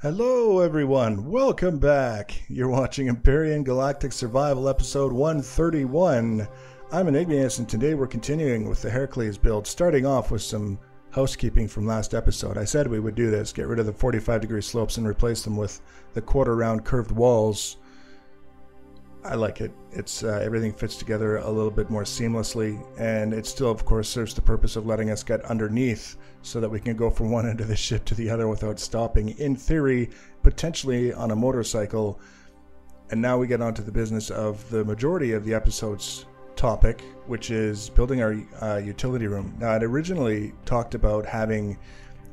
Hello everyone, welcome back. You're watching Empyrion Galactic Survival episode 131. I'm Enigmius and today we're continuing with the Heracles build, starting off with some housekeeping from last episode. I said we would do this, get rid of the 45-degree slopes and replace them with the quarter-round curved walls. I like it. It's everything fits together a little bit more seamlessly, and it still of course serves the purpose of letting us get underneath so that we can go from one end of the ship to the other without stopping, in theory, potentially on a motorcycle. And now we get on to the business of the majority of the episode's topic, which is building our utility room. Now, I'd originally talked about having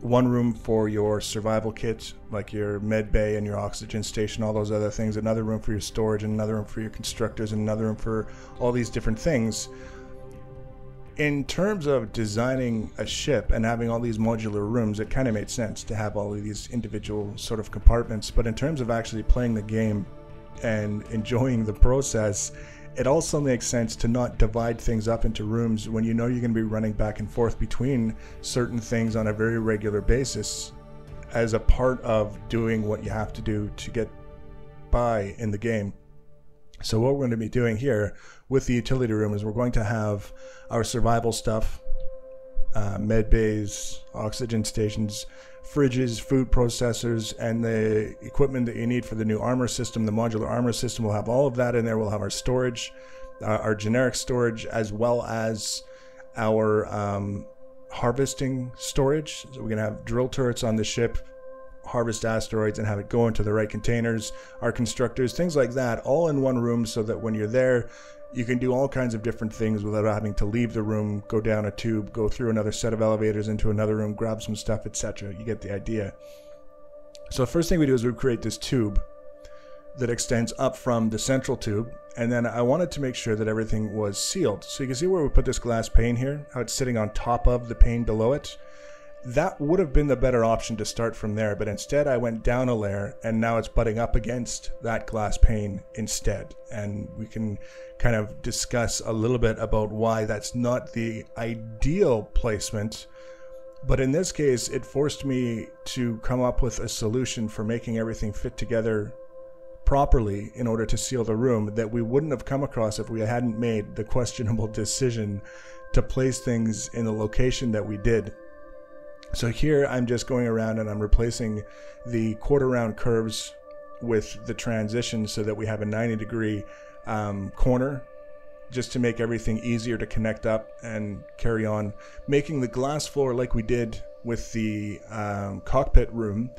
one room for your survival kit, like your med bay and your oxygen station, all those other things, another room for your storage, and another room for your constructors, and another room for all these different things. In terms of designing a ship and having all these modular rooms, it kind of made sense to have all of these individual sort of compartments. But in terms of actually playing the game and enjoying the process, it also makes sense to not divide things up into rooms when you know you're going to be running back and forth between certain things on a very regular basis as a part of doing what you have to do to get by in the game. So what we're going to be doing here with the utility room is we're going to have our survival stuff, med bays, oxygen stations, fridges, food processors, and the equipment that you need for the new armor system, the modular armor system. We'll have all of that in there. We'll have our storage, our generic storage, as well as our harvesting storage. So we're going to have drill turrets on the ship, harvest asteroids and have it go into the right containers, our constructors, things like that, all in one room so that when you're there, you can do all kinds of different things without having to leave the room, go down a tube, go through another set of elevators into another room, grab some stuff, etc. You get the idea. So the first thing we do is we create this tube that extends up from the central tube, and then I wanted to make sure that everything was sealed. So you can see where we put this glass pane here, how it's sitting on top of the pane below it. That would have been the better option to start from there, but instead I went down a layer and now it's butting up against that glass pane instead. And we can kind of discuss a little bit about why that's not the ideal placement. But in this case, it forced me to come up with a solution for making everything fit together properly in order to seal the room that we wouldn't have come across if we hadn't made the questionable decision to place things in the location that we did. So here I'm just going around and I'm replacing the quarter round curves with the transition so that we have a 90-degree corner, just to make everything easier to connect up and carry on, making the glass floor like we did with the cockpit room,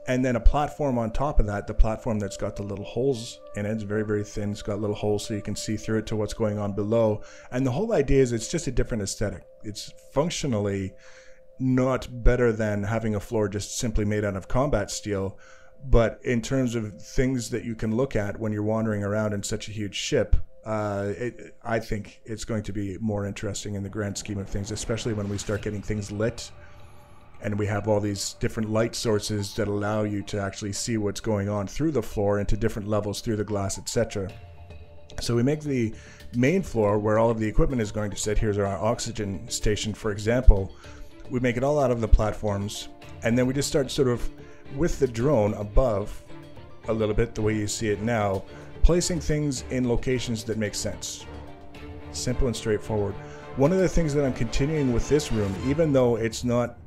and then a platform on top of that, the platform that's got the little holes in it. It's very, very thin. It's got little holes so you can see through it to what's going on below. And the whole idea is it's just a different aesthetic. It's functionally not better than having a floor just simply made out of combat steel, but in terms of things that you can look at when you're wandering around in such a huge ship, I think it's going to be more interesting in the grand scheme of things, especially when we start getting things lit and we have all these different light sources that allow you to actually see what's going on through the floor into different levels through the glass, etc. So we make the main floor where all of the equipment is going to sit. Here's our oxygen station, for example. We make it all out of the platforms, and then we just start sort of with the drone above a little bit, the way you see it now, placing things in locations that make sense. Simple and straightforward. One of the things that I'm continuing with this room, even though it's not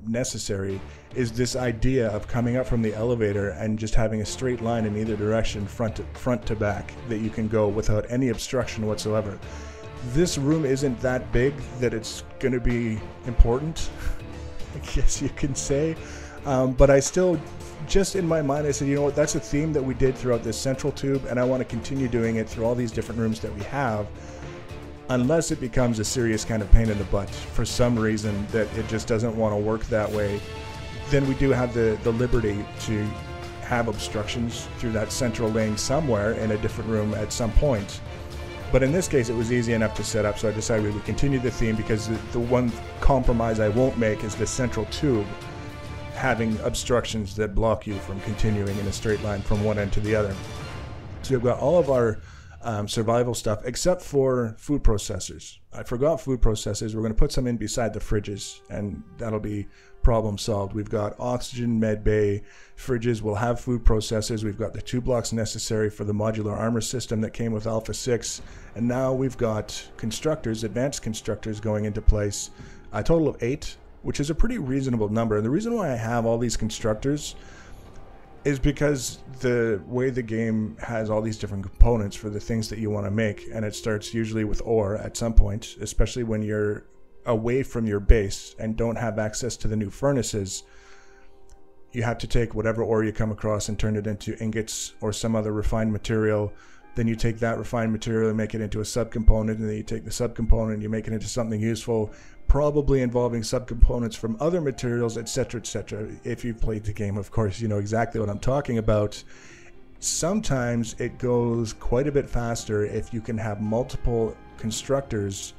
necessary, is this idea of coming up from the elevator and just having a straight line in either direction, front to back, that you can go without any obstruction whatsoever. This room isn't that big that it's going to be important, I guess you can say, but I still, just in my mind, I said, you know what, that's a theme that we did throughout this central tube, and I want to continue doing it through all these different rooms that we have, unless it becomes a serious kind of pain in the butt for some reason that it just doesn't want to work that way. Then we do have the liberty to have obstructions through that central lane somewhere in a different room at some point. But in this case, it was easy enough to set up, so I decided we would continue the theme, because the one compromise I won't make is the central tube having obstructions that block you from continuing in a straight line from one end to the other. So we've got all of our survival stuff, except for food processors. I forgot food processors. We're going to put some in beside the fridges, and that'll be problem solved. We've got oxygen, med bay, fridges. We'll have food processors. We've got the 2 blocks necessary for the modular armor system that came with Alpha 6. And now we've got constructors, advanced constructors going into place. A total of 8, which is a pretty reasonable number. And the reason why I have all these constructors is because the way the game has all these different components for the things that you want to make, and it starts usually with ore at some point, especially when you're away from your base and don't have access to the new furnaces. You have to take whatever ore you come across and turn it into ingots or some other refined material. Then you take that refined material and make it into a subcomponent, and then you take the subcomponent and you make it into something useful, probably involving subcomponents from other materials, etc., etc. If you've played the game, of course, you know exactly what I'm talking about. Sometimes it goes quite a bit faster if you can have multiple constructors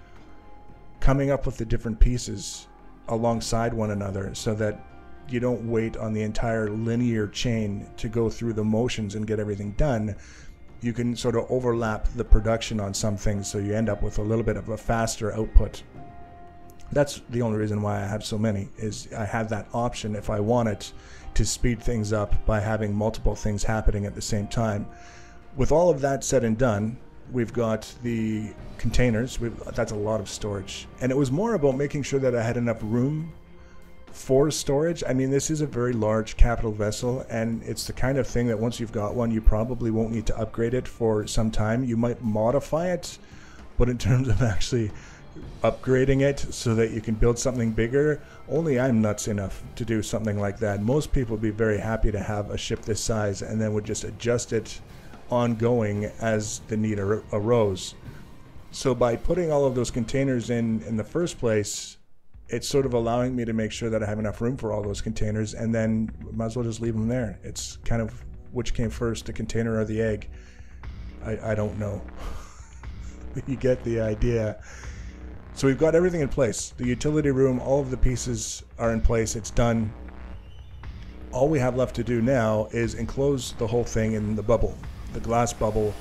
coming up with the different pieces alongside one another, so that you don't wait on the entire linear chain to go through the motions and get everything done. You can sort of overlap the production on some things, so you end up with a little bit of a faster output. That's the only reason why I have so many, is I have that option if I want it to speed things up by having multiple things happening at the same time. With all of that said and done, we've got the containers. That's a lot of storage. And it was more about making sure that I had enough room for storage. I mean, this is a very large capital vessel, and it's the kind of thing that once you've got one, you probably won't need to upgrade it for some time. You might modify it, but in terms of actually upgrading it so that you can build something bigger, only I'm nuts enough to do something like that. Most people would be very happy to have a ship this size and then would just adjust it ongoing as the need arose. So by putting all of those containers in the first place, it's sort of allowing me to make sure that I have enough room for all those containers, and then might as well just leave them there. It's kind of which came first, the container or the egg. I don't know. You get the idea. So we've got everything in place. The utility room, all of the pieces are in place. It's done. All we have left to do now is enclose the whole thing in the bubble, the glass bubble.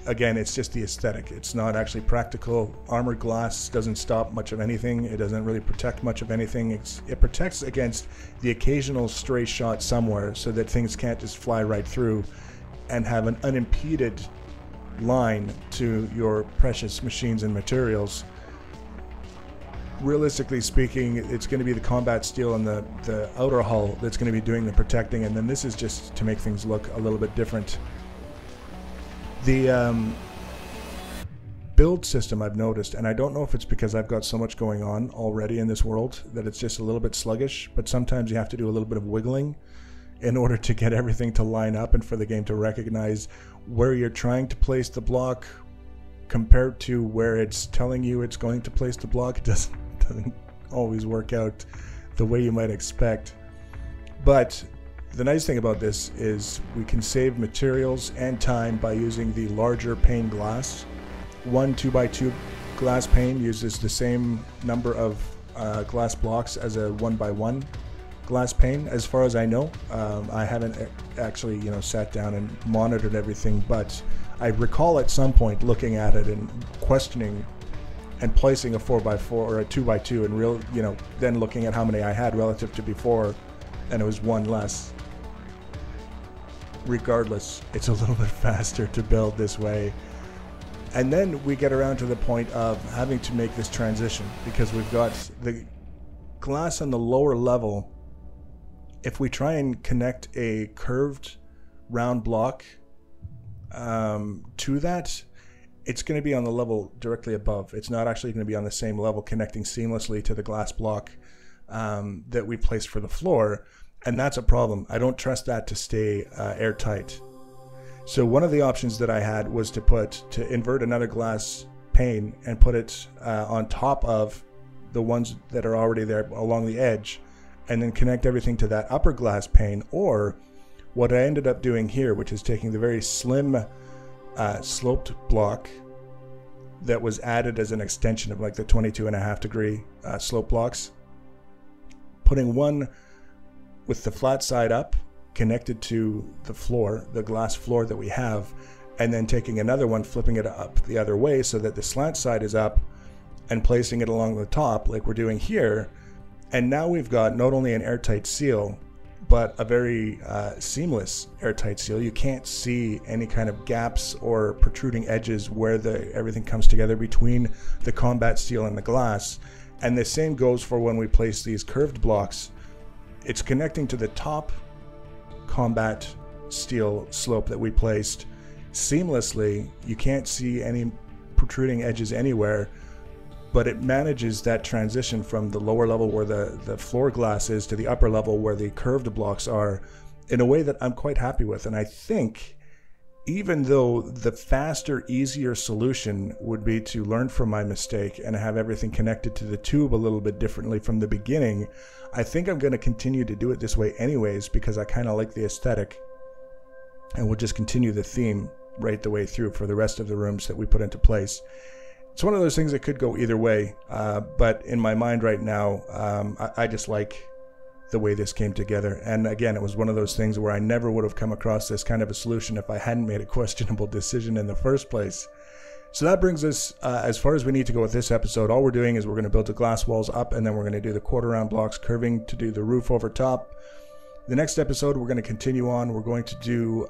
Again, it's just the aesthetic. It's not actually practical. Armored glass doesn't stop much of anything. It doesn't really protect much of anything. It protects against the occasional stray shot somewhere, so that things can't just fly right through, and have an unimpeded line to your precious machines and materials. Realistically speaking, it's going to be the combat steel and the outer hull that's going to be doing the protecting, and then this is just to make things look a little bit different. The build system, I've noticed, and I don't know if it's because I've got so much going on already in this world that it's just a little bit sluggish, but sometimes you have to do a little bit of wiggling in order to get everything to line up and for the game to recognize where you're trying to place the block compared to where it's telling you it's going to place the block. It doesn't always work out the way you might expect. But the nice thing about this is we can save materials and time by using the larger pane glass. One 2x2 glass pane uses the same number of glass blocks as a 1x1 glass pane, as far as I know. I haven't actually, sat down and monitored everything, but I recall at some point looking at it and questioning and placing a 4x4 or a 2x2 and then looking at how many I had relative to before, and it was one less. Regardless, it's a little bit faster to build this way. And then we get around to the point of having to make this transition, because we've got the glass on the lower level. If we try and connect a curved round block to that, it's going to be on the level directly above. It's not actually going to be on the same level connecting seamlessly to the glass block that we placed for the floor. And that's a problem. I don't trust that to stay airtight. So one of the options that I had was to invert another glass pane and put it on top of the ones that are already there along the edge, and then connect everything to that upper glass pane. Or what I ended up doing here, which is taking the very slim sloped block that was added as an extension of like the 22.5 degree slope blocks, putting one with the flat side up connected to the floor, the glass floor that we have, and then taking another one, flipping it up the other way so that the slant side is up, and placing it along the top like we're doing here. And now we've got not only an airtight seal, but a very seamless airtight seal. You can't see any kind of gaps or protruding edges where everything comes together between the combat steel and the glass. And the same goes for when we place these curved blocks. It's connecting to the top combat steel slope that we placed seamlessly. You can't see any protruding edges anywhere, but it manages that transition from the lower level where the floor glass is to the upper level where the curved blocks are in a way that I'm quite happy with. And I think even though the faster, easier solution would be to learn from my mistake and have everything connected to the tube a little bit differently from the beginning, I think I'm going to continue to do it this way anyways, because I kind of like the aesthetic, and we'll just continue the theme right the way through for the rest of the rooms that we put into place. It's one of those things that could go either way, but in my mind right now, I just like the way this came together. And again, it was one of those things where I never would have come across this kind of a solution if I hadn't made a questionable decision in the first place. So that brings us as far as we need to go with this episode. All we're doing is we're going to build the glass walls up, and then we're going to do the quarter round blocks curving to do the roof over top. The next episode, we're going to continue on. We're going to do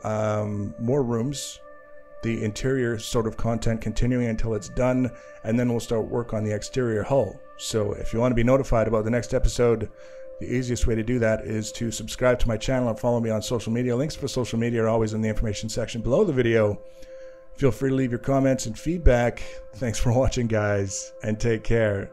more rooms, the interior sort of content continuing until it's done, and then we'll start work on the exterior hull. So if you want to be notified about the next episode, the easiest way to do that is to subscribe to my channel and follow me on social media. Links for social media are always in the information section below the video. Feel free to leave your comments and feedback. Thanks for watching, guys, and take care.